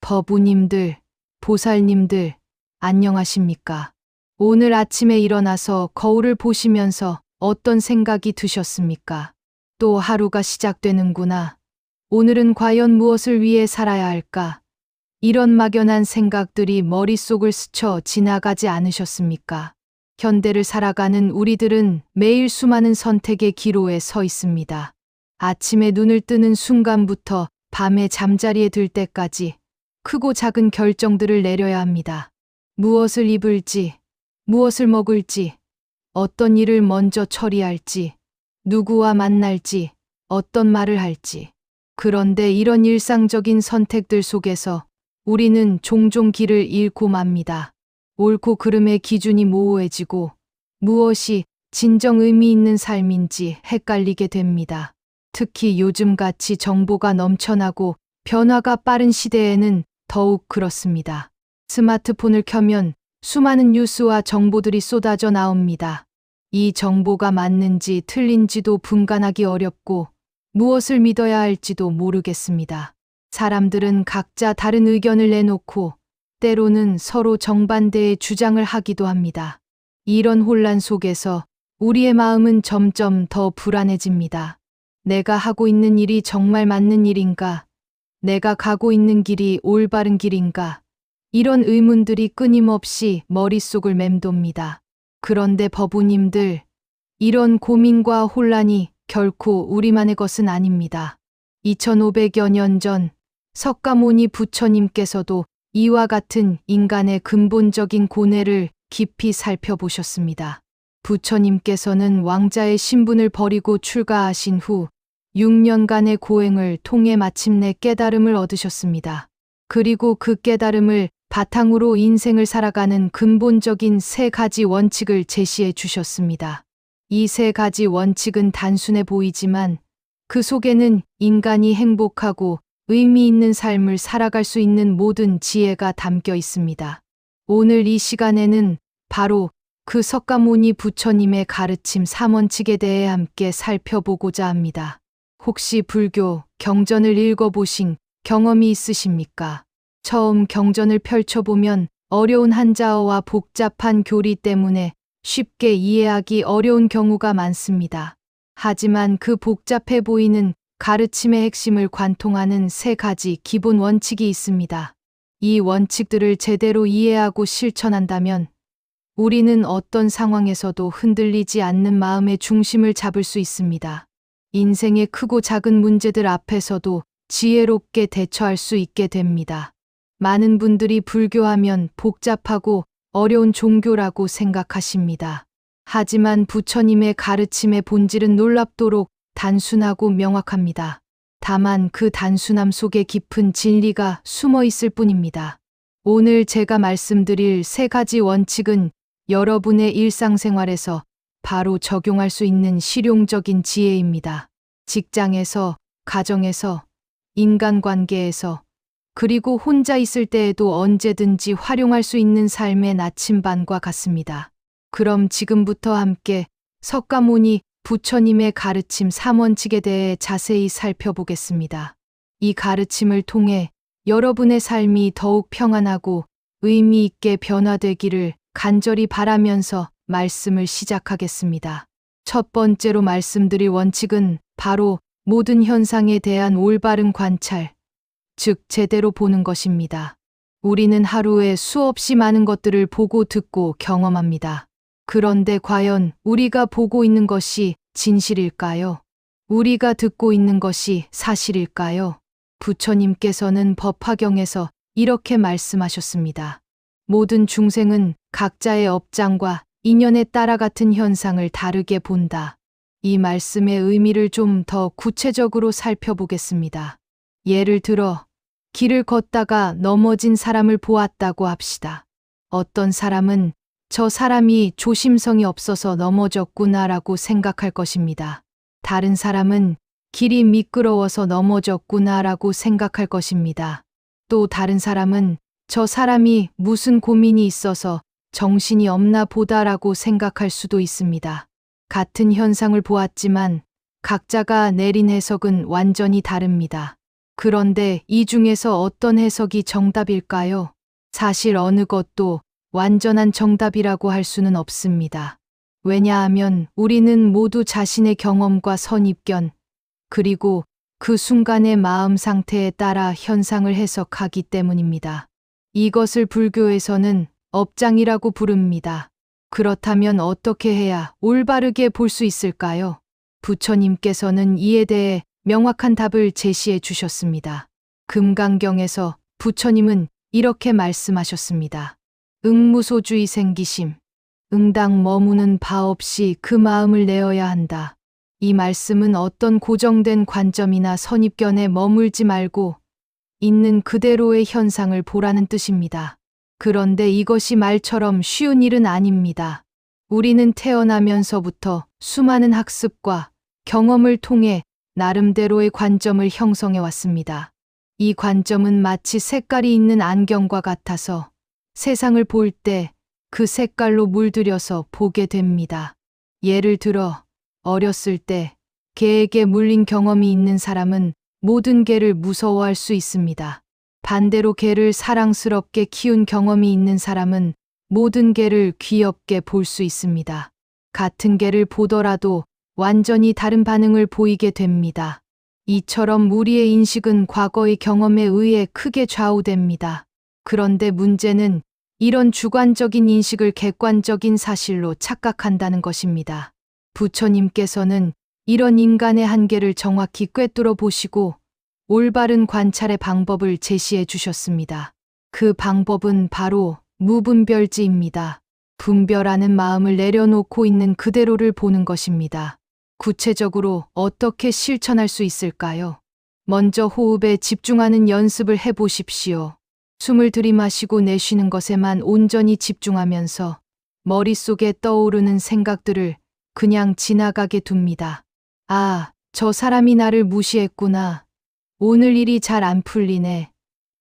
법우님들, 보살님들, 안녕하십니까? 오늘 아침에 일어나서 거울을 보시면서 어떤 생각이 드셨습니까? 또 하루가 시작되는구나. 오늘은 과연 무엇을 위해 살아야 할까? 이런 막연한 생각들이 머릿속을 스쳐 지나가지 않으셨습니까? 현대를 살아가는 우리들은 매일 수많은 선택의 기로에 서 있습니다. 아침에 눈을 뜨는 순간부터 밤에 잠자리에 들 때까지 크고 작은 결정들을 내려야 합니다. 무엇을 입을지, 무엇을 먹을지, 어떤 일을 먼저 처리할지, 누구와 만날지, 어떤 말을 할지. 그런데 이런 일상적인 선택들 속에서 우리는 종종 길을 잃고 맙니다. 옳고 그름의 기준이 모호해지고 무엇이 진정 의미 있는 삶인지 헷갈리게 됩니다. 특히 요즘같이 정보가 넘쳐나고 변화가 빠른 시대에는 더욱 그렇습니다. 스마트폰을 켜면 수많은 뉴스와 정보들이 쏟아져 나옵니다. 이 정보가 맞는지 틀린지도 분간하기 어렵고 무엇을 믿어야 할지도 모르겠습니다. 사람들은 각자 다른 의견을 내놓고 때로는 서로 정반대의 주장을 하기도 합니다. 이런 혼란 속에서 우리의 마음은 점점 더 불안해집니다. 내가 하고 있는 일이 정말 맞는 일인가? 내가 가고 있는 길이 올바른 길인가? 이런 의문들이 끊임없이 머릿속을 맴돕니다. 그런데 법우님들, 이런 고민과 혼란이 결코 우리만의 것은 아닙니다. 2500여 년 전 석가모니 부처님께서도 이와 같은 인간의 근본적인 고뇌를 깊이 살펴보셨습니다. 부처님께서는 왕자의 신분을 버리고 출가하신 후 6년간의 고행을 통해 마침내 깨달음을 얻으셨습니다. 그리고 그 깨달음을 바탕으로 인생을 살아가는 근본적인 세 가지 원칙을 제시해 주셨습니다. 이 세 가지 원칙은 단순해 보이지만 그 속에는 인간이 행복하고 의미 있는 삶을 살아갈 수 있는 모든 지혜가 담겨 있습니다. 오늘 이 시간에는 바로 그 석가모니 부처님의 가르침 3원칙에 대해 함께 살펴보고자 합니다. 혹시 불교 경전을 읽어보신 경험이 있으십니까? 처음 경전을 펼쳐보면 어려운 한자어와 복잡한 교리 때문에 쉽게 이해하기 어려운 경우가 많습니다. 하지만 그 복잡해 보이는 가르침의 핵심을 관통하는 세 가지 기본 원칙이 있습니다. 이 원칙들을 제대로 이해하고 실천한다면 우리는 어떤 상황에서도 흔들리지 않는 마음의 중심을 잡을 수 있습니다. 인생의 크고 작은 문제들 앞에서도 지혜롭게 대처할 수 있게 됩니다. 많은 분들이 불교하면 복잡하고 어려운 종교라고 생각하십니다. 하지만 부처님의 가르침의 본질은 놀랍도록 단순하고 명확합니다. 다만 그 단순함 속에 깊은 진리가 숨어 있을 뿐입니다. 오늘 제가 말씀드릴 세 가지 원칙은 여러분의 일상생활에서 바로 적용할 수 있는 실용적인 지혜입니다. 직장에서, 가정에서, 인간관계에서, 그리고 혼자 있을 때에도 언제든지 활용할 수 있는 삶의 나침반과 같습니다. 그럼 지금부터 함께 석가모니 부처님의 가르침 3원칙에 대해 자세히 살펴보겠습니다. 이 가르침을 통해 여러분의 삶이 더욱 평안하고 의미 있게 변화되기를 간절히 바라면서 말씀을 시작하겠습니다. 첫 번째로 말씀드릴 원칙은 바로 모든 현상에 대한 올바른 관찰, 즉 제대로 보는 것입니다. 우리는 하루에 수없이 많은 것들을 보고 듣고 경험합니다. 그런데 과연 우리가 보고 있는 것이 진실일까요? 우리가 듣고 있는 것이 사실일까요? 부처님께서는 법화경에서 이렇게 말씀하셨습니다. 모든 중생은 각자의 업장과 인연에 따라 같은 현상을 다르게 본다. 이 말씀의 의미를 좀 더 구체적으로 살펴보겠습니다. 예를 들어 길을 걷다가 넘어진 사람을 보았다고 합시다. 어떤 사람은 저 사람이 조심성이 없어서 넘어졌구나라고 생각할 것입니다. 다른 사람은 길이 미끄러워서 넘어졌구나라고 생각할 것입니다. 또 다른 사람은 저 사람이 무슨 고민이 있어서 정신이 없나 보다라고 생각할 수도 있습니다. 같은 현상을 보았지만 각자가 내린 해석은 완전히 다릅니다. 그런데 이 중에서 어떤 해석이 정답일까요? 사실 어느 것도 완전한 정답이라고 할 수는 없습니다. 왜냐하면 우리는 모두 자신의 경험과 선입견, 그리고 그 순간의 마음 상태에 따라 현상을 해석하기 때문입니다. 이것을 불교에서는 업장이라고 부릅니다. 그렇다면 어떻게 해야 올바르게 볼 수 있을까요? 부처님께서는 이에 대해 명확한 답을 제시해 주셨습니다. 금강경에서 부처님은 이렇게 말씀하셨습니다. 응무소주의 생기심, 응당 머무는 바 없이 그 마음을 내어야 한다. 이 말씀은 어떤 고정된 관점이나 선입견에 머물지 말고 있는 그대로의 현상을 보라는 뜻입니다. 그런데 이것이 말처럼 쉬운 일은 아닙니다. 우리는 태어나면서부터 수많은 학습과 경험을 통해 나름대로의 관점을 형성해 왔습니다. 이 관점은 마치 색깔이 있는 안경과 같아서 세상을 볼 때 그 색깔로 물들여서 보게 됩니다. 예를 들어 어렸을 때 개에게 물린 경험이 있는 사람은 모든 개를 무서워할 수 있습니다. 반대로 개를 사랑스럽게 키운 경험이 있는 사람은 모든 개를 귀엽게 볼 수 있습니다. 같은 개를 보더라도 완전히 다른 반응을 보이게 됩니다. 이처럼 우리의 인식은 과거의 경험에 의해 크게 좌우됩니다. 그런데 문제는 이런 주관적인 인식을 객관적인 사실로 착각한다는 것입니다. 부처님께서는 이런 인간의 한계를 정확히 꿰뚫어 보시고 올바른 관찰의 방법을 제시해 주셨습니다. 그 방법은 바로 무분별지입니다. 분별하는 마음을 내려놓고 있는 그대로를 보는 것입니다. 구체적으로 어떻게 실천할 수 있을까요? 먼저 호흡에 집중하는 연습을 해보십시오. 숨을 들이마시고 내쉬는 것에만 온전히 집중하면서 머릿속에 떠오르는 생각들을 그냥 지나가게 둡니다. 아, 저 사람이 나를 무시했구나. 오늘 일이 잘 안 풀리네.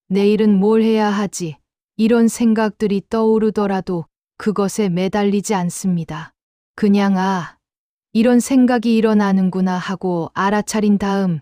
내일은 뭘 해야 하지? 이런 생각들이 떠오르더라도 그것에 매달리지 않습니다. 그냥 이런 생각이 일어나는구나 하고 알아차린 다음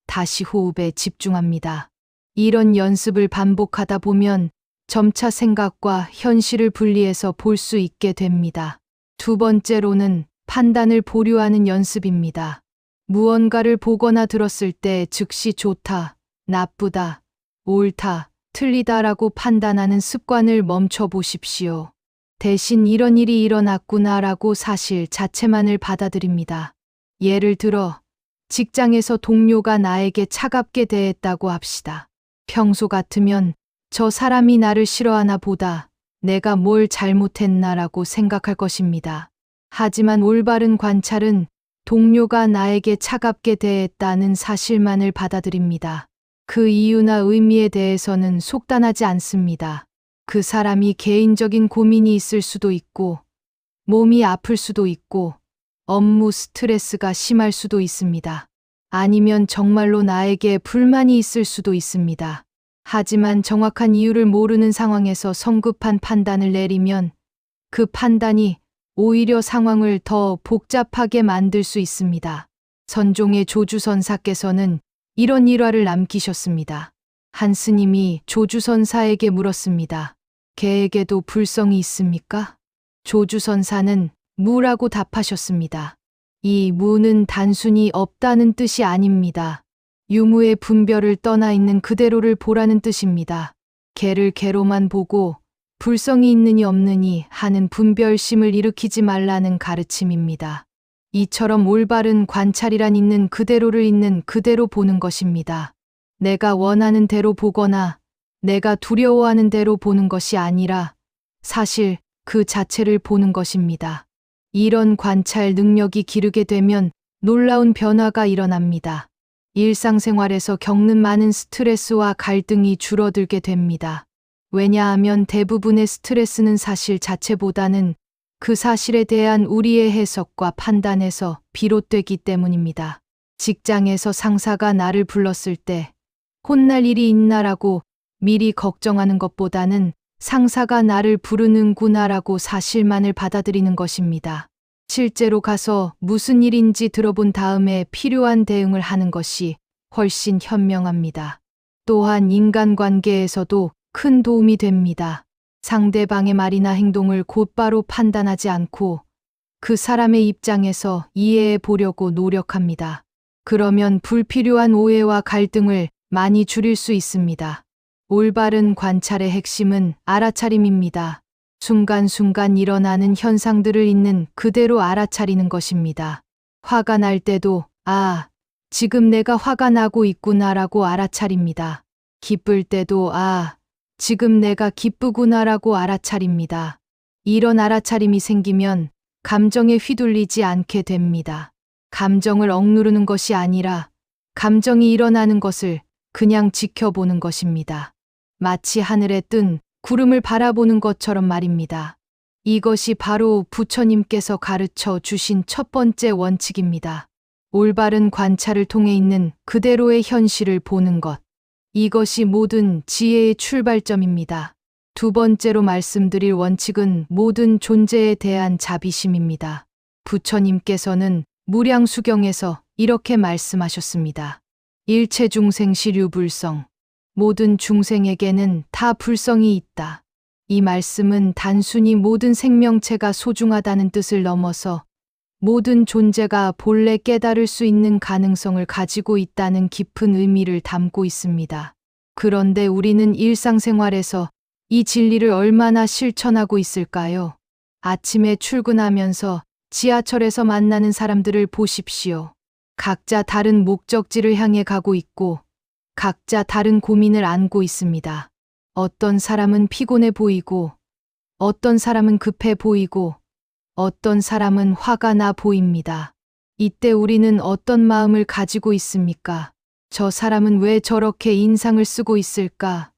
다시 호흡에 집중합니다. 이런 연습을 반복하다 보면 점차 생각과 현실을 분리해서 볼 수 있게 됩니다. 두 번째로는 판단을 보류하는 연습입니다. 무언가를 보거나 들었을 때 즉시 좋다, 나쁘다, 옳다, 틀리다라고 판단하는 습관을 멈춰 보십시오. 대신 이런 일이 일어났구나라고 사실 자체만을 받아들입니다. 예를 들어 직장에서 동료가 나에게 차갑게 대했다고 합시다. 평소 같으면 저 사람이 나를 싫어하나 보다, 내가 뭘 잘못했나라고 생각할 것입니다. 하지만 올바른 관찰은 동료가 나에게 차갑게 대했다는 사실만을 받아들입니다. 그 이유나 의미에 대해서는 속단하지 않습니다. 그 사람이 개인적인 고민이 있을 수도 있고, 몸이 아플 수도 있고, 업무 스트레스가 심할 수도 있습니다. 아니면 정말로 나에게 불만이 있을 수도 있습니다. 하지만 정확한 이유를 모르는 상황에서 성급한 판단을 내리면 그 판단이 오히려 상황을 더 복잡하게 만들 수 있습니다. 선종의 조주선사께서는 이런 일화를 남기셨습니다. 한 스님이 조주선사에게 물었습니다. 개에게도 불성이 있습니까? 조주선사는 무라고 답하셨습니다. 이 무는 단순히 없다는 뜻이 아닙니다. 유무의 분별을 떠나 있는 그대로를 보라는 뜻입니다. 개를 개로만 보고 불성이 있느니 없느니 하는 분별심을 일으키지 말라는 가르침입니다. 이처럼 올바른 관찰이란 있는 그대로를 있는 그대로 보는 것입니다. 내가 원하는 대로 보거나 내가 두려워하는 대로 보는 것이 아니라 사실 그 자체를 보는 것입니다. 이런 관찰 능력이 기르게 되면 놀라운 변화가 일어납니다. 일상생활에서 겪는 많은 스트레스와 갈등이 줄어들게 됩니다. 왜냐하면 대부분의 스트레스는 사실 자체보다는 그 사실에 대한 우리의 해석과 판단에서 비롯되기 때문입니다. 직장에서 상사가 나를 불렀을 때 혼날 일이 있나라고 미리 걱정하는 것보다는 상사가 나를 부르는구나라고 사실만을 받아들이는 것입니다. 실제로 가서 무슨 일인지 들어본 다음에 필요한 대응을 하는 것이 훨씬 현명합니다. 또한 인간관계에서도 큰 도움이 됩니다. 상대방의 말이나 행동을 곧바로 판단하지 않고 그 사람의 입장에서 이해해 보려고 노력합니다. 그러면 불필요한 오해와 갈등을 많이 줄일 수 있습니다. 올바른 관찰의 핵심은 알아차림입니다. 순간순간 일어나는 현상들을 있는 그대로 알아차리는 것입니다. 화가 날 때도 지금 내가 화가 나고 있구나라고 알아차립니다. 기쁠 때도 지금 내가 기쁘구나라고 알아차립니다. 이런 알아차림이 생기면 감정에 휘둘리지 않게 됩니다. 감정을 억누르는 것이 아니라 감정이 일어나는 것을 그냥 지켜보는 것입니다. 마치 하늘에 뜬 구름을 바라보는 것처럼 말입니다. 이것이 바로 부처님께서 가르쳐 주신 첫 번째 원칙입니다. 올바른 관찰을 통해 있는 그대로의 현실을 보는 것. 이것이 모든 지혜의 출발점입니다. 두 번째로 말씀드릴 원칙은 모든 존재에 대한 자비심입니다. 부처님께서는 무량수경에서 이렇게 말씀하셨습니다. 일체 중생 시류불성. 모든 중생에게는 다 불성이 있다. 이 말씀은 단순히 모든 생명체가 소중하다는 뜻을 넘어서 모든 존재가 본래 깨달을 수 있는 가능성을 가지고 있다는 깊은 의미를 담고 있습니다. 그런데 우리는 일상생활에서 이 진리를 얼마나 실천하고 있을까요? 아침에 출근하면서 지하철에서 만나는 사람들을 보십시오. 각자 다른 목적지를 향해 가고 있고 각자 다른 고민을 안고 있습니다. 어떤 사람은 피곤해 보이고 어떤 사람은 급해 보이고 어떤 사람은 화가 나 보입니다. 이때 우리는 어떤 마음을 가지고 있습니까? 저 사람은 왜 저렇게 인상을 쓰고 있을까?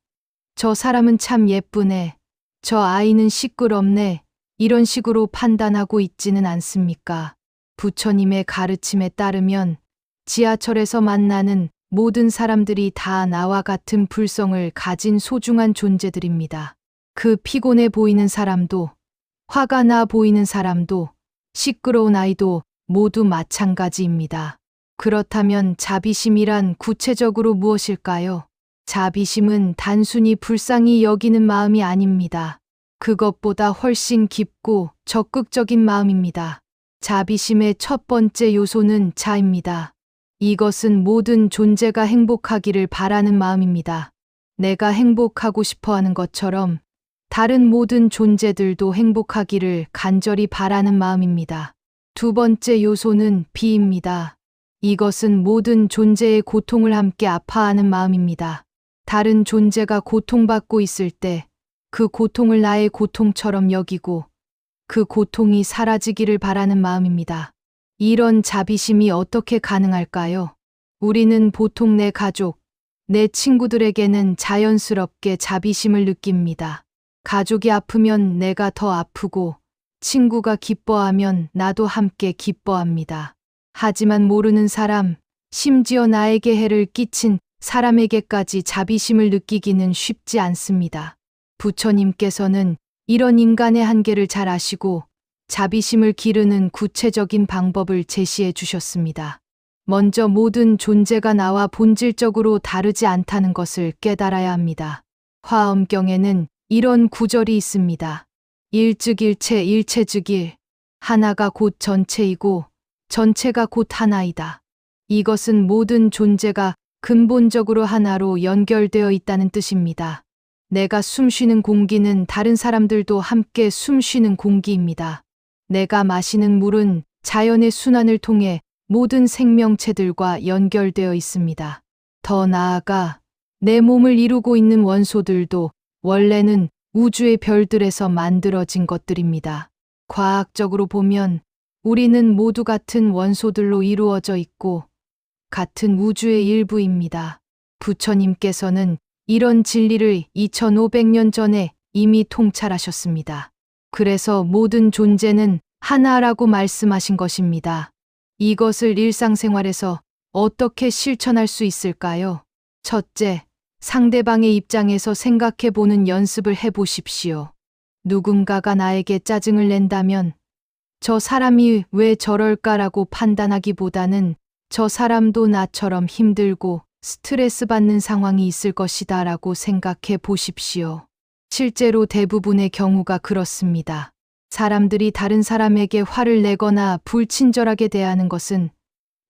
저 사람은 참 예쁘네. 저 아이는 시끄럽네. 이런 식으로 판단하고 있지는 않습니까? 부처님의 가르침에 따르면 지하철에서 만나는 모든 사람들이 다 나와 같은 불성을 가진 소중한 존재들입니다. 그 피곤해 보이는 사람도, 화가 나 보이는 사람도, 시끄러운 아이도 모두 마찬가지입니다. 그렇다면 자비심이란 구체적으로 무엇일까요? 자비심은 단순히 불쌍히 여기는 마음이 아닙니다. 그것보다 훨씬 깊고 적극적인 마음입니다. 자비심의 첫 번째 요소는 자입니다. 이것은 모든 존재가 행복하기를 바라는 마음입니다. 내가 행복하고 싶어 하는 것처럼 다른 모든 존재들도 행복하기를 간절히 바라는 마음입니다. 두 번째 요소는 비입니다. 이것은 모든 존재의 고통을 함께 아파하는 마음입니다. 다른 존재가 고통받고 있을 때 그 고통을 나의 고통처럼 여기고 그 고통이 사라지기를 바라는 마음입니다. 이런 자비심이 어떻게 가능할까요? 우리는 보통 내 가족, 내 친구들에게는 자연스럽게 자비심을 느낍니다. 가족이 아프면 내가 더 아프고 친구가 기뻐하면 나도 함께 기뻐합니다. 하지만 모르는 사람, 심지어 나에게 해를 끼친 사람에게까지 자비심을 느끼기는 쉽지 않습니다. 부처님께서는 이런 인간의 한계를 잘 아시고 자비심을 기르는 구체적인 방법을 제시해 주셨습니다. 먼저 모든 존재가 나와 본질적으로 다르지 않다는 것을 깨달아야 합니다. 화엄경에는 이런 구절이 있습니다. 일즉일체 일체즉일. 하나가 곧 전체이고 전체가 곧 하나이다. 이것은 모든 존재가 근본적으로 하나로 연결되어 있다는 뜻입니다. 내가 숨쉬는 공기는 다른 사람들도 함께 숨쉬는 공기입니다. 내가 마시는 물은 자연의 순환을 통해 모든 생명체들과 연결되어 있습니다. 더 나아가 내 몸을 이루고 있는 원소들도 원래는 우주의 별들에서 만들어진 것들입니다. 과학적으로 보면 우리는 모두 같은 원소들로 이루어져 있고 같은 우주의 일부입니다. 부처님께서는 이런 진리를 2500년 전에 이미 통찰하셨습니다. 그래서 모든 존재는 하나라고 말씀하신 것입니다. 이것을 일상생활에서 어떻게 실천할 수 있을까요? 첫째, 상대방의 입장에서 생각해 보는 연습을 해 보십시오. 누군가가 나에게 짜증을 낸다면 저 사람이 왜 저럴까라고 판단하기보다는 저 사람도 나처럼 힘들고 스트레스 받는 상황이 있을 것이다 라고 생각해 보십시오. 실제로 대부분의 경우가 그렇습니다. 사람들이 다른 사람에게 화를 내거나 불친절하게 대하는 것은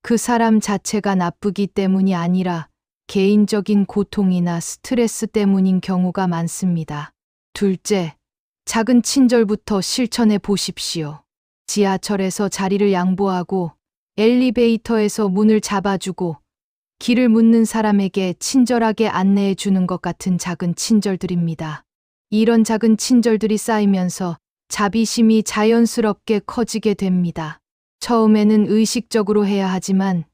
그 사람 자체가 나쁘기 때문이 아니라 개인적인 고통이나 스트레스 때문인 경우가 많습니다. 둘째, 작은 친절부터 실천해 보십시오. 지하철에서 자리를 양보하고 엘리베이터에서 문을 잡아주고 길을 묻는 사람에게 친절하게 안내해 주는 것 같은 작은 친절들입니다. 이런 작은 친절들이 쌓이면서 자비심이 자연스럽게 커지게 됩니다. 처음에는 의식적으로 해야 하지만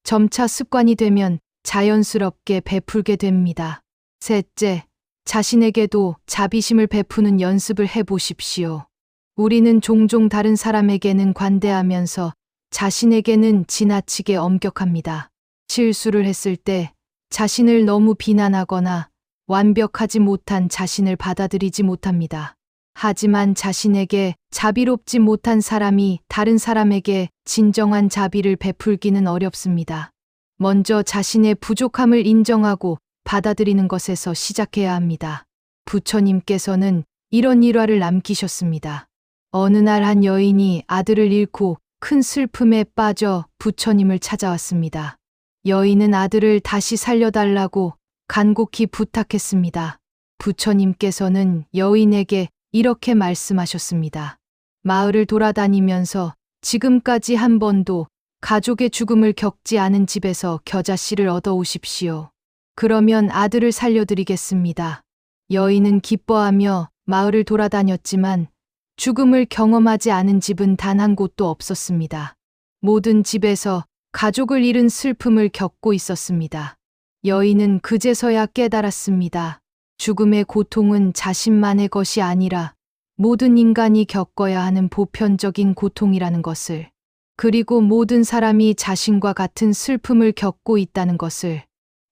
점차 습관이 되면 자연스럽게 베풀게 됩니다. 셋째, 자신에게도 자비심을 베푸는 연습을 해보십시오. 우리는 종종 다른 사람에게는 관대하면서 자신에게는 지나치게 엄격합니다. 실수를 했을 때 자신을 너무 비난하거나 완벽하지 못한 자신을 받아들이지 못합니다. 하지만 자신에게 자비롭지 못한 사람이 다른 사람에게 진정한 자비를 베풀기는 어렵습니다. 먼저 자신의 부족함을 인정하고 받아들이는 것에서 시작해야 합니다. 부처님께서는 이런 일화를 남기셨습니다. 어느 날 한 여인이 아들을 잃고 큰 슬픔에 빠져 부처님을 찾아왔습니다. 여인은 아들을 다시 살려달라고 간곡히 부탁했습니다. 부처님께서는 여인에게 이렇게 말씀하셨습니다. 마을을 돌아다니면서 지금까지 한 번도 가족의 죽음을 겪지 않은 집에서 겨자씨를 얻어오십시오. 그러면 아들을 살려드리겠습니다. 여인은 기뻐하며 마을을 돌아다녔지만 죽음을 경험하지 않은 집은 단 한 곳도 없었습니다. 모든 집에서 가족을 잃은 슬픔을 겪고 있었습니다. 여인은 그제서야 깨달았습니다. 죽음의 고통은 자신만의 것이 아니라 모든 인간이 겪어야 하는 보편적인 고통이라는 것을, 그리고 모든 사람이 자신과 같은 슬픔을 겪고 있다는 것을.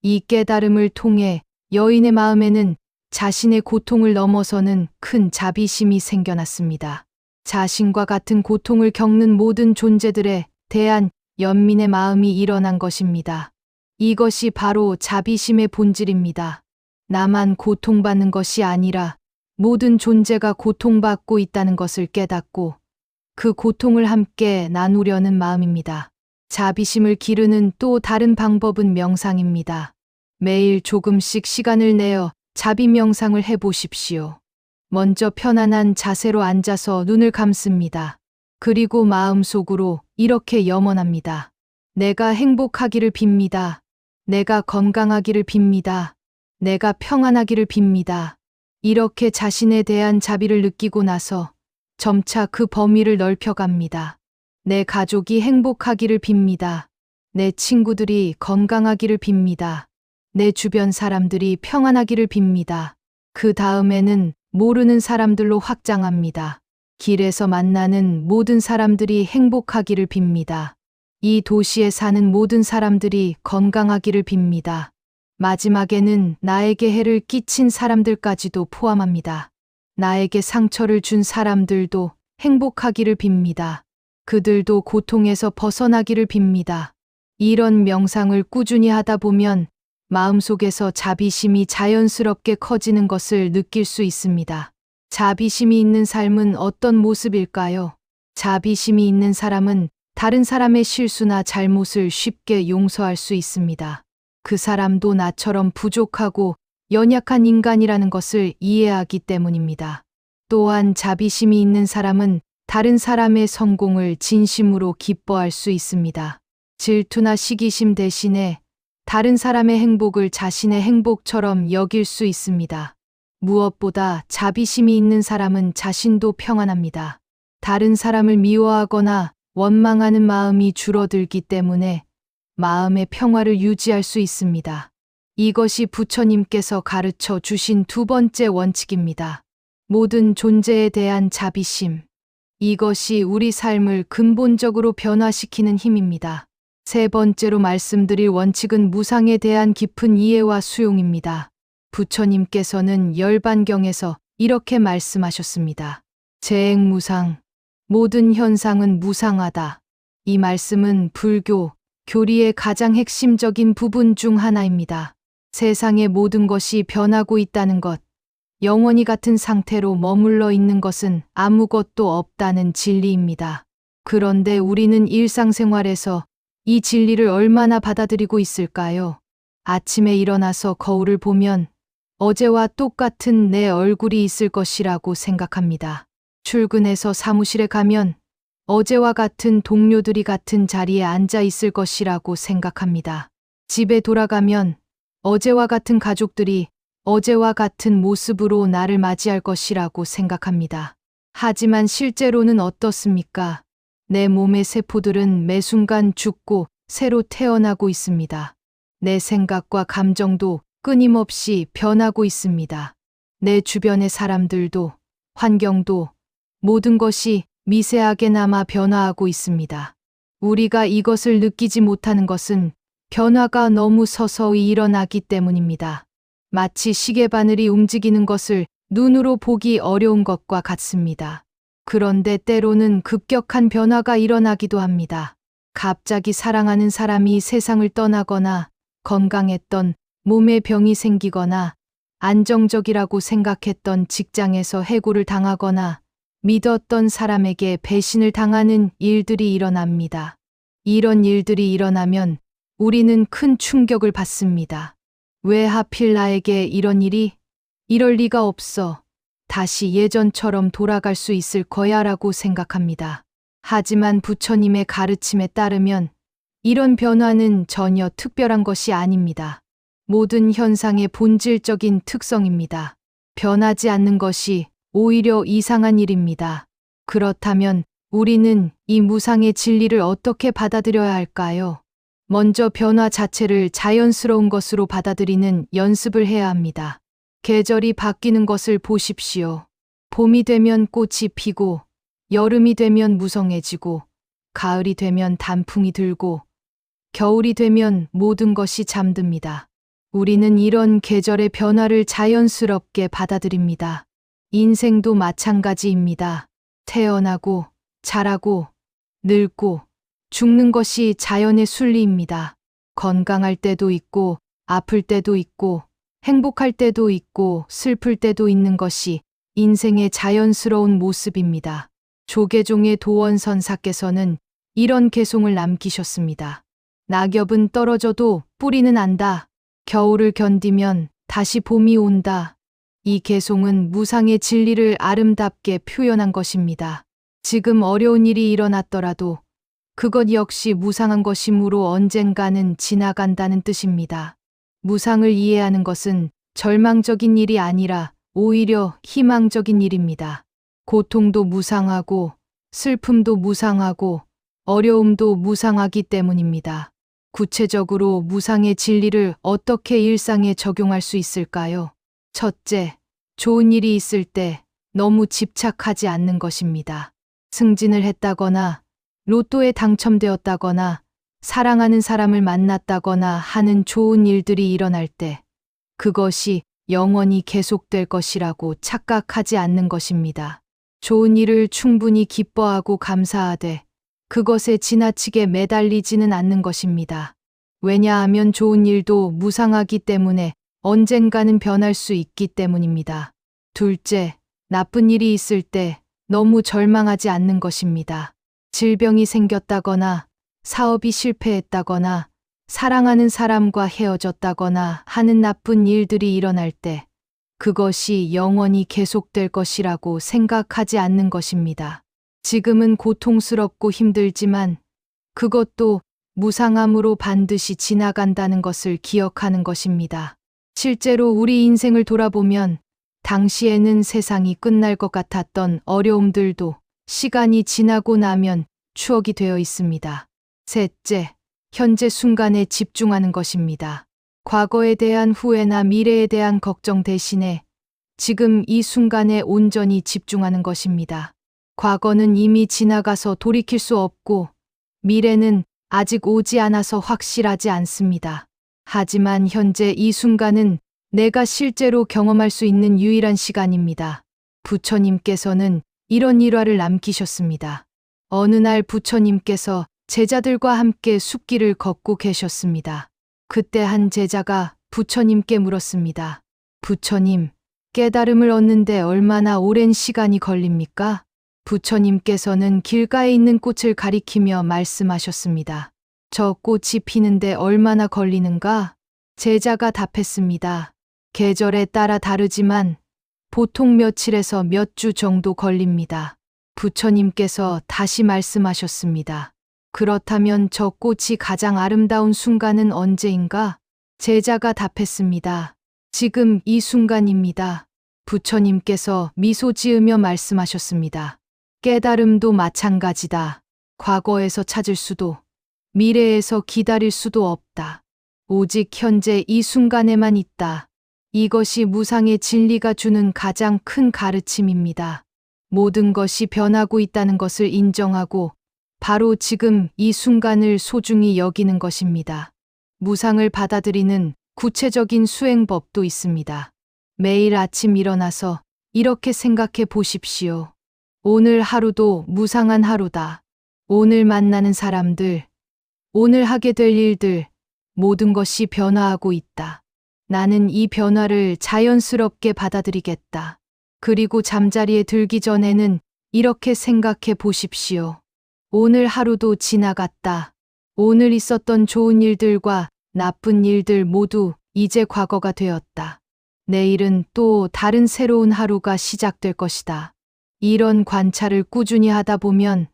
이 깨달음을 통해 여인의 마음에는 자신의 고통을 넘어서는 큰 자비심이 생겨났습니다. 자신과 같은 고통을 겪는 모든 존재들에 대한 연민의 마음이 일어난 것입니다. 이것이 바로 자비심의 본질입니다. 나만 고통받는 것이 아니라 모든 존재가 고통받고 있다는 것을 깨닫고 그 고통을 함께 나누려는 마음입니다. 자비심을 기르는 또 다른 방법은 명상입니다. 매일 조금씩 시간을 내어 자비 명상을 해보십시오. 먼저 편안한 자세로 앉아서 눈을 감습니다. 그리고 마음속으로 이렇게 염원합니다. 내가 행복하기를 빕니다. 내가 건강하기를 빕니다. 내가 평안하기를 빕니다. 이렇게 자신에 대한 자비를 느끼고 나서 점차 그 범위를 넓혀갑니다. 내 가족이 행복하기를 빕니다. 내 친구들이 건강하기를 빕니다. 내 주변 사람들이 평안하기를 빕니다. 그 다음에는 모르는 사람들로 확장합니다. 길에서 만나는 모든 사람들이 행복하기를 빕니다. 이 도시에 사는 모든 사람들이 건강하기를 빕니다. 마지막에는 나에게 해를 끼친 사람들까지도 포함합니다. 나에게 상처를 준 사람들도 행복하기를 빕니다. 그들도 고통에서 벗어나기를 빕니다. 이런 명상을 꾸준히 하다 보면 마음속에서 자비심이 자연스럽게 커지는 것을 느낄 수 있습니다. 자비심이 있는 삶은 어떤 모습일까요? 자비심이 있는 사람은 다른 사람의 실수나 잘못을 쉽게 용서할 수 있습니다. 그 사람도 나처럼 부족하고 연약한 인간이라는 것을 이해하기 때문입니다. 또한 자비심이 있는 사람은 다른 사람의 성공을 진심으로 기뻐할 수 있습니다. 질투나 시기심 대신에 다른 사람의 행복을 자신의 행복처럼 여길 수 있습니다. 무엇보다 자비심이 있는 사람은 자신도 평안합니다. 다른 사람을 미워하거나 원망하는 마음이 줄어들기 때문에 마음의 평화를 유지할 수 있습니다. 이것이 부처님께서 가르쳐 주신 두 번째 원칙입니다. 모든 존재에 대한 자비심. 이것이 우리 삶을 근본적으로 변화시키는 힘입니다. 세 번째로 말씀드릴 원칙은 무상에 대한 깊은 이해와 수용입니다. 부처님께서는 열반경에서 이렇게 말씀하셨습니다. 재행무상, 모든 현상은 무상하다. 이 말씀은 불교, 교리의 가장 핵심적인 부분 중 하나입니다. 세상의 모든 것이 변하고 있다는 것, 영원히 같은 상태로 머물러 있는 것은 아무것도 없다는 진리입니다. 그런데 우리는 일상생활에서 이 진리를 얼마나 받아들이고 있을까요? 아침에 일어나서 거울을 보면 어제와 똑같은 내 얼굴이 있을 것이라고 생각합니다. 출근해서 사무실에 가면 어제와 같은 동료들이 같은 자리에 앉아 있을 것이라고 생각합니다. 집에 돌아가면 어제와 같은 가족들이 어제와 같은 모습으로 나를 맞이할 것이라고 생각합니다. 하지만 실제로는 어떻습니까? 내 몸의 세포들은 매 순간 죽고 새로 태어나고 있습니다. 내 생각과 감정도 끊임없이 변하고 있습니다. 내 주변의 사람들도, 환경도, 모든 것이 미세하게나마 변화하고 있습니다. 우리가 이것을 느끼지 못하는 것은 변화가 너무 서서히 일어나기 때문입니다. 마치 시계바늘이 움직이는 것을 눈으로 보기 어려운 것과 같습니다. 그런데 때로는 급격한 변화가 일어나기도 합니다. 갑자기 사랑하는 사람이 세상을 떠나거나 건강했던 몸에 병이 생기거나 안정적이라고 생각했던 직장에서 해고를 당하거나 믿었던 사람에게 배신을 당하는 일들이 일어납니다. 이런 일들이 일어나면 우리는 큰 충격을 받습니다. 왜 하필 나에게 이런 일이? 이럴 리가 없어. 다시 예전처럼 돌아갈 수 있을 거야 라고 생각합니다. 하지만 부처님의 가르침에 따르면 이런 변화는 전혀 특별한 것이 아닙니다. 모든 현상의 본질적인 특성입니다. 변하지 않는 것이 오히려 이상한 일입니다. 그렇다면 우리는 이 무상의 진리를 어떻게 받아들여야 할까요? 먼저 변화 자체를 자연스러운 것으로 받아들이는 연습을 해야 합니다. 계절이 바뀌는 것을 보십시오. 봄이 되면 꽃이 피고, 여름이 되면 무성해지고, 가을이 되면 단풍이 들고, 겨울이 되면 모든 것이 잠듭니다. 우리는 이런 계절의 변화를 자연스럽게 받아들입니다. 인생도 마찬가지입니다. 태어나고, 자라고, 늙고, 죽는 것이 자연의 순리입니다. 건강할 때도 있고, 아플 때도 있고, 행복할 때도 있고, 슬플 때도 있는 것이 인생의 자연스러운 모습입니다. 조계종의 도원선사께서는 이런 개송을 남기셨습니다. 낙엽은 떨어져도 뿌리는 안다. 겨울을 견디면 다시 봄이 온다. 이 개송은 무상의 진리를 아름답게 표현한 것입니다. 지금 어려운 일이 일어났더라도 그것 역시 무상한 것이므로 언젠가는 지나간다는 뜻입니다. 무상을 이해하는 것은 절망적인 일이 아니라 오히려 희망적인 일입니다. 고통도 무상하고 슬픔도 무상하고 어려움도 무상하기 때문입니다. 구체적으로 무상의 진리를 어떻게 일상에 적용할 수 있을까요? 첫째, 좋은 일이 있을 때 너무 집착하지 않는 것입니다. 승진을 했다거나 로또에 당첨되었다거나 사랑하는 사람을 만났다거나 하는 좋은 일들이 일어날 때 그것이 영원히 계속될 것이라고 착각하지 않는 것입니다. 좋은 일을 충분히 기뻐하고 감사하되 그것에 지나치게 매달리지는 않는 것입니다. 왜냐하면 좋은 일도 무상하기 때문에 언젠가는 변할 수 있기 때문입니다. 둘째, 나쁜 일이 있을 때 너무 절망하지 않는 것입니다. 질병이 생겼다거나 사업이 실패했다거나 사랑하는 사람과 헤어졌다거나 하는 나쁜 일들이 일어날 때 그것이 영원히 계속될 것이라고 생각하지 않는 것입니다. 지금은 고통스럽고 힘들지만 그것도 무상함으로 반드시 지나간다는 것을 기억하는 것입니다. 실제로 우리 인생을 돌아보면 당시에는 세상이 끝날 것 같았던 어려움들도 시간이 지나고 나면 추억이 되어 있습니다. 셋째, 현재 순간에 집중하는 것입니다. 과거에 대한 후회나 미래에 대한 걱정 대신에 지금 이 순간에 온전히 집중하는 것입니다. 과거는 이미 지나가서 돌이킬 수 없고 미래는 아직 오지 않아서 확실하지 않습니다. 하지만 현재 이 순간은 내가 실제로 경험할 수 있는 유일한 시간입니다. 부처님께서는 이런 일화를 남기셨습니다. 어느 날 부처님께서 제자들과 함께 숲길을 걷고 계셨습니다. 그때 한 제자가 부처님께 물었습니다. 부처님, 깨달음을 얻는데 얼마나 오랜 시간이 걸립니까? 부처님께서는 길가에 있는 꽃을 가리키며 말씀하셨습니다. 저 꽃이 피는데 얼마나 걸리는가? 제자가 답했습니다. 계절에 따라 다르지만 보통 며칠에서 몇 주 정도 걸립니다. 부처님께서 다시 말씀하셨습니다. 그렇다면 저 꽃이 가장 아름다운 순간은 언제인가? 제자가 답했습니다. 지금 이 순간입니다. 부처님께서 미소 지으며 말씀하셨습니다. 깨달음도 마찬가지다. 과거에서 찾을 수도, 미래에서 기다릴 수도 없다. 오직 현재 이 순간에만 있다. 이것이 무상의 진리가 주는 가장 큰 가르침입니다. 모든 것이 변하고 있다는 것을 인정하고 바로 지금 이 순간을 소중히 여기는 것입니다. 무상을 받아들이는 구체적인 수행법도 있습니다. 매일 아침 일어나서 이렇게 생각해 보십시오. 오늘 하루도 무상한 하루다. 오늘 만나는 사람들, 오늘 하게 될 일들, 모든 것이 변화하고 있다. 나는 이 변화를 자연스럽게 받아들이겠다. 그리고 잠자리에 들기 전에는 이렇게 생각해 보십시오. 오늘 하루도 지나갔다. 오늘 있었던 좋은 일들과 나쁜 일들 모두 이제 과거가 되었다. 내일은 또 다른 새로운 하루가 시작될 것이다. 이런 관찰을 꾸준히 하다 보면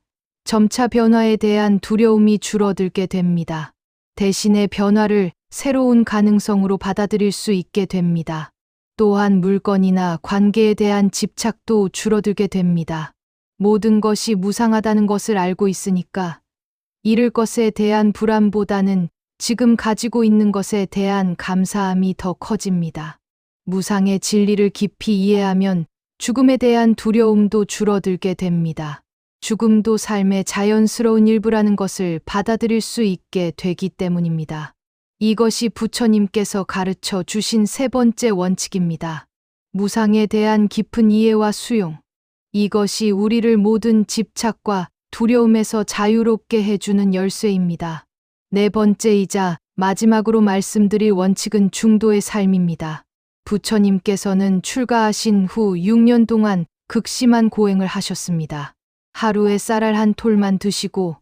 점차 변화에 대한 두려움이 줄어들게 됩니다. 대신에 변화를 새로운 가능성으로 받아들일 수 있게 됩니다. 또한 물건이나 관계에 대한 집착도 줄어들게 됩니다. 모든 것이 무상하다는 것을 알고 있으니까 잃을 것에 대한 불안보다는 지금 가지고 있는 것에 대한 감사함이 더 커집니다. 무상의 진리를 깊이 이해하면 죽음에 대한 두려움도 줄어들게 됩니다. 죽음도 삶의 자연스러운 일부라는 것을 받아들일 수 있게 되기 때문입니다. 이것이 부처님께서 가르쳐 주신 세 번째 원칙입니다. 무상에 대한 깊은 이해와 수용. 이것이 우리를 모든 집착과 두려움에서 자유롭게 해주는 열쇠입니다. 네 번째이자 마지막으로 말씀드릴 원칙은 중도의 삶입니다. 부처님께서는 출가하신 후 6년 동안 극심한 고행을 하셨습니다. 하루에 쌀알 한 톨만 드시고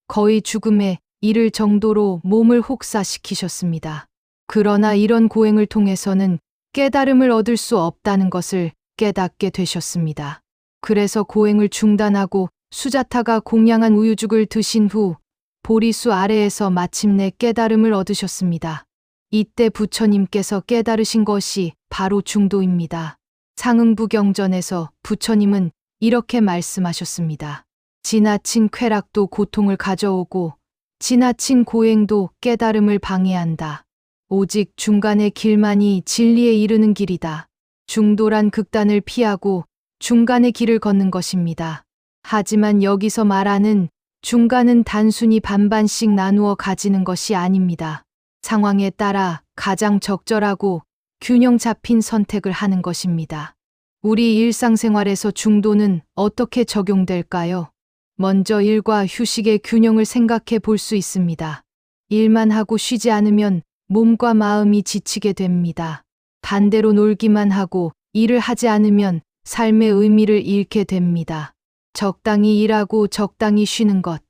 거의 죽음에 이를 정도로 몸을 혹사시키셨습니다. 그러나 이런 고행을 통해서는 깨달음을 얻을 수 없다는 것을 깨닫게 되셨습니다. 그래서 고행을 중단하고 수자타가 공양한 우유죽을 드신 후 보리수 아래에서 마침내 깨달음을 얻으셨습니다. 이때 부처님께서 깨달으신 것이 바로 중도입니다. 상응부경전에서 부처님은 이렇게 말씀하셨습니다. 지나친 쾌락도 고통을 가져오고 지나친 고행도 깨달음을 방해한다. 오직 중간의 길만이 진리에 이르는 길이다. 중도란 극단을 피하고 중간의 길을 걷는 것입니다. 하지만 여기서 말하는 중간은 단순히 반반씩 나누어 가지는 것이 아닙니다. 상황에 따라 가장 적절하고 균형 잡힌 선택을 하는 것입니다. 우리 일상생활에서 중도는 어떻게 적용될까요? 먼저 일과 휴식의 균형을 생각해 볼 수 있습니다. 일만 하고 쉬지 않으면 몸과 마음이 지치게 됩니다. 반대로 놀기만 하고 일을 하지 않으면 삶의 의미를 잃게 됩니다. 적당히 일하고 적당히 쉬는 것.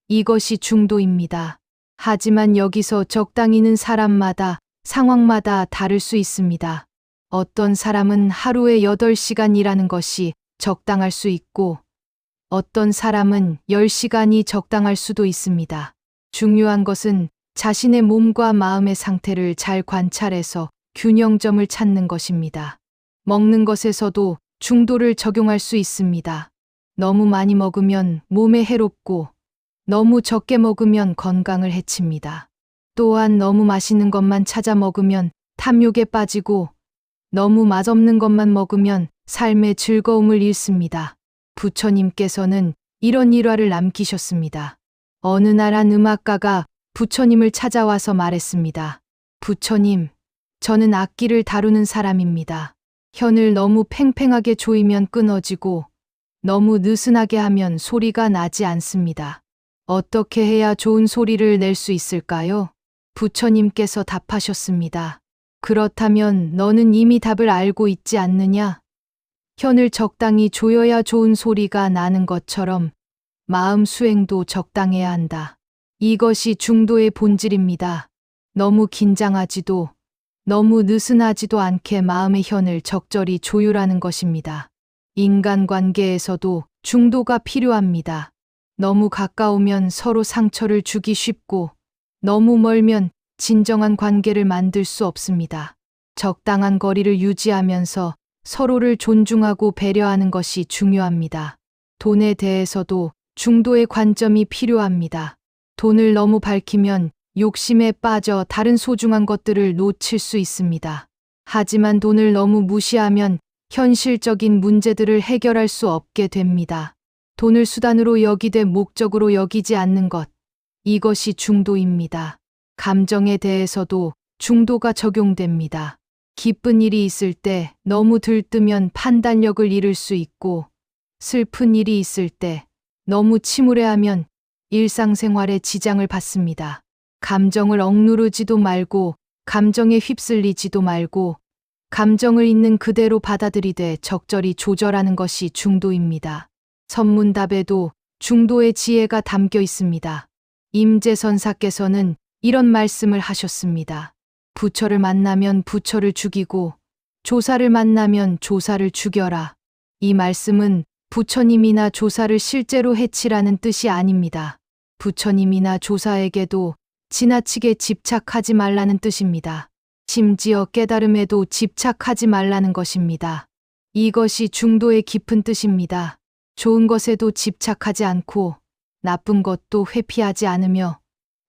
이것이 중도입니다. 하지만 여기서 적당히는 사람마다, 상황마다 다를 수 있습니다. 어떤 사람은 하루에 8시간 일하는 것이 적당할 수 있고, 어떤 사람은 10시간이 적당할 수도 있습니다. 중요한 것은 자신의 몸과 마음의 상태를 잘 관찰해서 균형점을 찾는 것입니다. 먹는 것에서도 중도를 적용할 수 있습니다. 너무 많이 먹으면 몸에 해롭고, 너무 적게 먹으면 건강을 해칩니다. 또한 너무 맛있는 것만 찾아 먹으면 탐욕에 빠지고, 너무 맛없는 것만 먹으면 삶의 즐거움을 잃습니다. 부처님께서는 이런 일화를 남기셨습니다. 어느 날 한 음악가가 부처님을 찾아와서 말했습니다. 부처님, 저는 악기를 다루는 사람입니다. 현을 너무 팽팽하게 조이면 끊어지고 너무 느슨하게 하면 소리가 나지 않습니다. 어떻게 해야 좋은 소리를 낼 수 있을까요? 부처님께서 답하셨습니다. 그렇다면 너는 이미 답을 알고 있지 않느냐? 혀를 적당히 조여야 좋은 소리가 나는 것처럼 마음 수행도 적당해야 한다. 이것이 중도의 본질입니다. 너무 긴장하지도 너무 느슨하지도 않게 마음의 혀를 적절히 조율하는 것입니다. 인간관계에서도 중도가 필요합니다. 너무 가까우면 서로 상처를 주기 쉽고 너무 멀면 진정한 관계를 만들 수 없습니다. 적당한 거리를 유지하면서 서로를 존중하고 배려하는 것이 중요합니다. 돈에 대해서도 중도의 관점이 필요합니다. 돈을 너무 밝히면 욕심에 빠져 다른 소중한 것들을 놓칠 수 있습니다. 하지만 돈을 너무 무시하면 현실적인 문제들을 해결할 수 없게 됩니다. 돈을 수단으로 여기되 목적으로 여기지 않는 것. 이것이 중도입니다. 감정에 대해서도 중도가 적용됩니다. 기쁜 일이 있을 때 너무 들뜨면 판단력을 잃을 수 있고, 슬픈 일이 있을 때 너무 침울해하면 일상생활에 지장을 받습니다. 감정을 억누르지도 말고, 감정에 휩쓸리지도 말고, 감정을 있는 그대로 받아들이되 적절히 조절하는 것이 중도입니다. 선문답에도 중도의 지혜가 담겨 있습니다. 임재선사께서는 이런 말씀을 하셨습니다. 부처를 만나면 부처를 죽이고 조사를 만나면 조사를 죽여라. 이 말씀은 부처님이나 조사를 실제로 해치라는 뜻이 아닙니다. 부처님이나 조사에게도 지나치게 집착하지 말라는 뜻입니다. 심지어 깨달음에도 집착하지 말라는 것입니다. 이것이 중도의 깊은 뜻입니다. 좋은 것에도 집착하지 않고 나쁜 것도 회피하지 않으며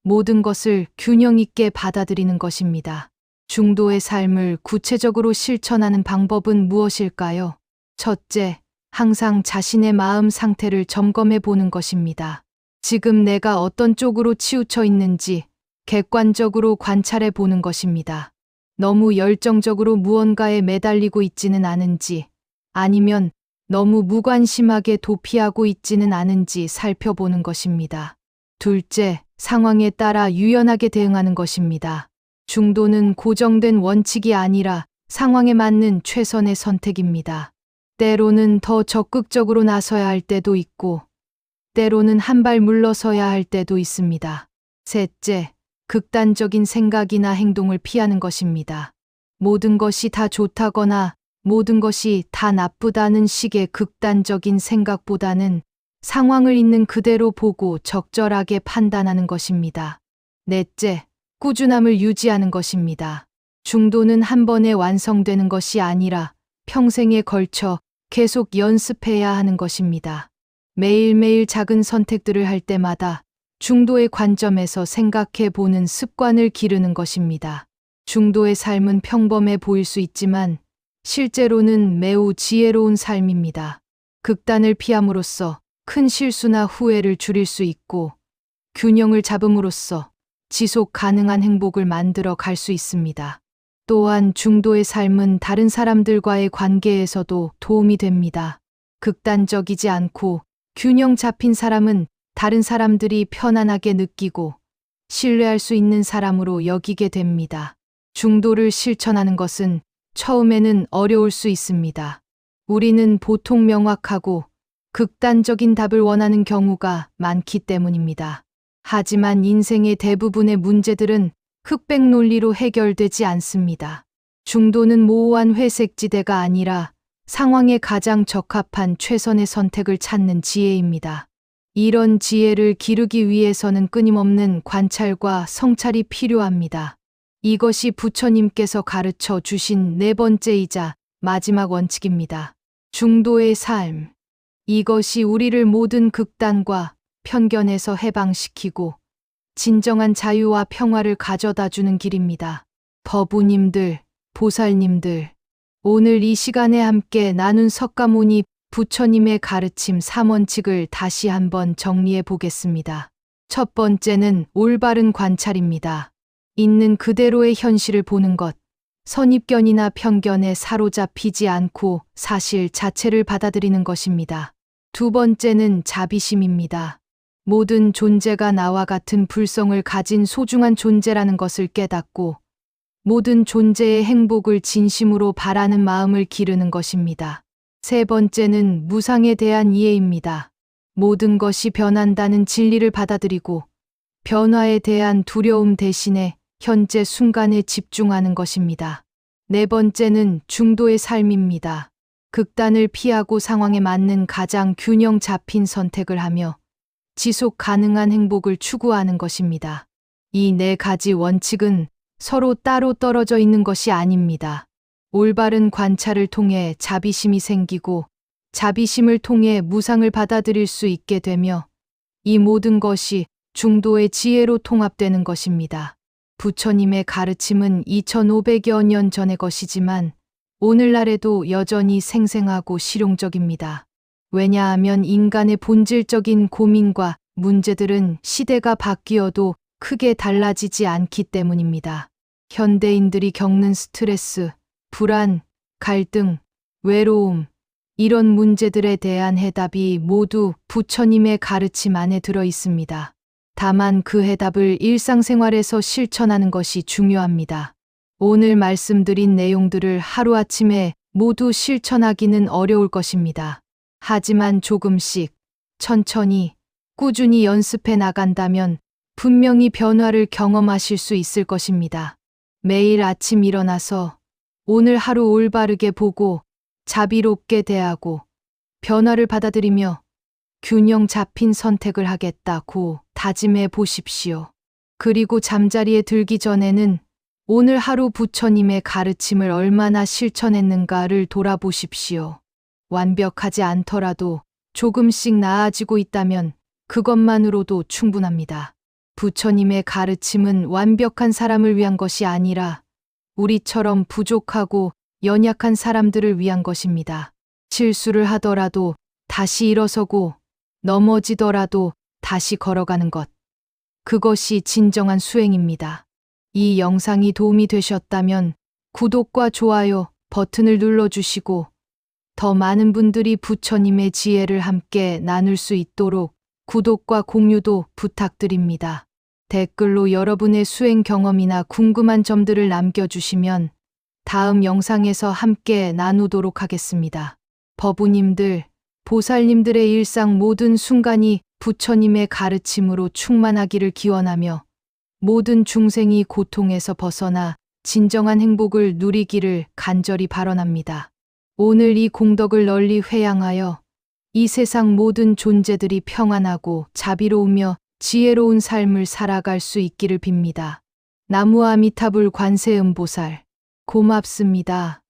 모든 것을 균형 있게 받아들이는 것입니다. 중도의 삶을 구체적으로 실천하는 방법은 무엇일까요? 첫째, 항상 자신의 마음 상태를 점검해 보는 것입니다. 지금 내가 어떤 쪽으로 치우쳐 있는지 객관적으로 관찰해 보는 것입니다. 너무 열정적으로 무언가에 매달리고 있지는 않은지, 아니면 너무 무관심하게 도피하고 있지는 않은지 살펴보는 것입니다. 둘째, 상황에 따라 유연하게 대응하는 것입니다. 중도는 고정된 원칙이 아니라 상황에 맞는 최선의 선택입니다. 때로는 더 적극적으로 나서야 할 때도 있고, 때로는 한 발 물러서야 할 때도 있습니다. 셋째, 극단적인 생각이나 행동을 피하는 것입니다. 모든 것이 다 좋다거나 모든 것이 다 나쁘다는 식의 극단적인 생각보다는 상황을 있는 그대로 보고 적절하게 판단하는 것입니다. 넷째, 꾸준함을 유지하는 것입니다. 중도는 한 번에 완성되는 것이 아니라 평생에 걸쳐 계속 연습해야 하는 것입니다. 매일매일 작은 선택들을 할 때마다 중도의 관점에서 생각해 보는 습관을 기르는 것입니다. 중도의 삶은 평범해 보일 수 있지만 실제로는 매우 지혜로운 삶입니다. 극단을 피함으로써 큰 실수나 후회를 줄일 수 있고 균형을 잡음으로써 지속 가능한 행복을 만들어 갈 수 있습니다. 또한 중도의 삶은 다른 사람들과의 관계에서도 도움이 됩니다. 극단적이지 않고 균형 잡힌 사람은 다른 사람들이 편안하게 느끼고 신뢰할 수 있는 사람으로 여기게 됩니다. 중도를 실천하는 것은 처음에는 어려울 수 있습니다. 우리는 보통 명확하고 극단적인 답을 원하는 경우가 많기 때문입니다. 하지만 인생의 대부분의 문제들은 흑백 논리로 해결되지 않습니다. 중도는 모호한 회색지대가 아니라 상황에 가장 적합한 최선의 선택을 찾는 지혜입니다. 이런 지혜를 기르기 위해서는 끊임없는 관찰과 성찰이 필요합니다. 이것이 부처님께서 가르쳐 주신 네 번째이자 마지막 원칙입니다. 중도의 삶. 이것이 우리를 모든 극단과 편견에서 해방시키고 진정한 자유와 평화를 가져다 주는 길입니다. 법우님들, 보살님들, 오늘 이 시간에 함께 나눈 석가모니 부처님의 가르침 3원칙을 다시 한번 정리해 보겠습니다. 첫 번째는 올바른 관찰입니다. 있는 그대로의 현실을 보는 것, 선입견이나 편견에 사로잡히지 않고 사실 자체를 받아들이는 것입니다. 두 번째는 자비심입니다. 모든 존재가 나와 같은 불성을 가진 소중한 존재라는 것을 깨닫고 모든 존재의 행복을 진심으로 바라는 마음을 기르는 것입니다. 세 번째는 무상에 대한 이해입니다. 모든 것이 변한다는 진리를 받아들이고 변화에 대한 두려움 대신에 현재 순간에 집중하는 것입니다. 네 번째는 중도의 삶입니다. 극단을 피하고 상황에 맞는 가장 균형 잡힌 선택을 하며 지속 가능한 행복을 추구하는 것입니다. 이 네 가지 원칙은 서로 따로 떨어져 있는 것이 아닙니다. 올바른 관찰을 통해 자비심이 생기고 자비심을 통해 무상을 받아들일 수 있게 되며 이 모든 것이 중도의 지혜로 통합되는 것입니다. 부처님의 가르침은 2500여 년 전의 것이지만 오늘날에도 여전히 생생하고 실용적입니다. 왜냐하면 인간의 본질적인 고민과 문제들은 시대가 바뀌어도 크게 달라지지 않기 때문입니다. 현대인들이 겪는 스트레스, 불안, 갈등, 외로움, 이런 문제들에 대한 해답이 모두 부처님의 가르침 안에 들어 있습니다. 다만 그 해답을 일상생활에서 실천하는 것이 중요합니다. 오늘 말씀드린 내용들을 하루아침에 모두 실천하기는 어려울 것입니다. 하지만 조금씩, 천천히, 꾸준히 연습해 나간다면 분명히 변화를 경험하실 수 있을 것입니다. 매일 아침 일어나서 오늘 하루 올바르게 보고 자비롭게 대하고 변화를 받아들이며 균형 잡힌 선택을 하겠다고 다짐해 보십시오. 그리고 잠자리에 들기 전에는 오늘 하루 부처님의 가르침을 얼마나 실천했는가를 돌아보십시오. 완벽하지 않더라도 조금씩 나아지고 있다면 그것만으로도 충분합니다. 부처님의 가르침은 완벽한 사람을 위한 것이 아니라 우리처럼 부족하고 연약한 사람들을 위한 것입니다. 실수를 하더라도 다시 일어서고 넘어지더라도 다시 걸어가는 것. 그것이 진정한 수행입니다. 이 영상이 도움이 되셨다면 구독과 좋아요 버튼을 눌러주시고 더 많은 분들이 부처님의 지혜를 함께 나눌 수 있도록 구독과 공유도 부탁드립니다. 댓글로 여러분의 수행 경험이나 궁금한 점들을 남겨주시면 다음 영상에서 함께 나누도록 하겠습니다. 법우님들, 보살님들의 일상 모든 순간이 부처님의 가르침으로 충만하기를 기원하며 모든 중생이 고통에서 벗어나 진정한 행복을 누리기를 간절히 발언합니다. 오늘 이 공덕을 널리 회양하여 이 세상 모든 존재들이 평안하고 자비로우며 지혜로운 삶을 살아갈 수 있기를 빕니다. 나무아미타불 관세음보살 고맙습니다.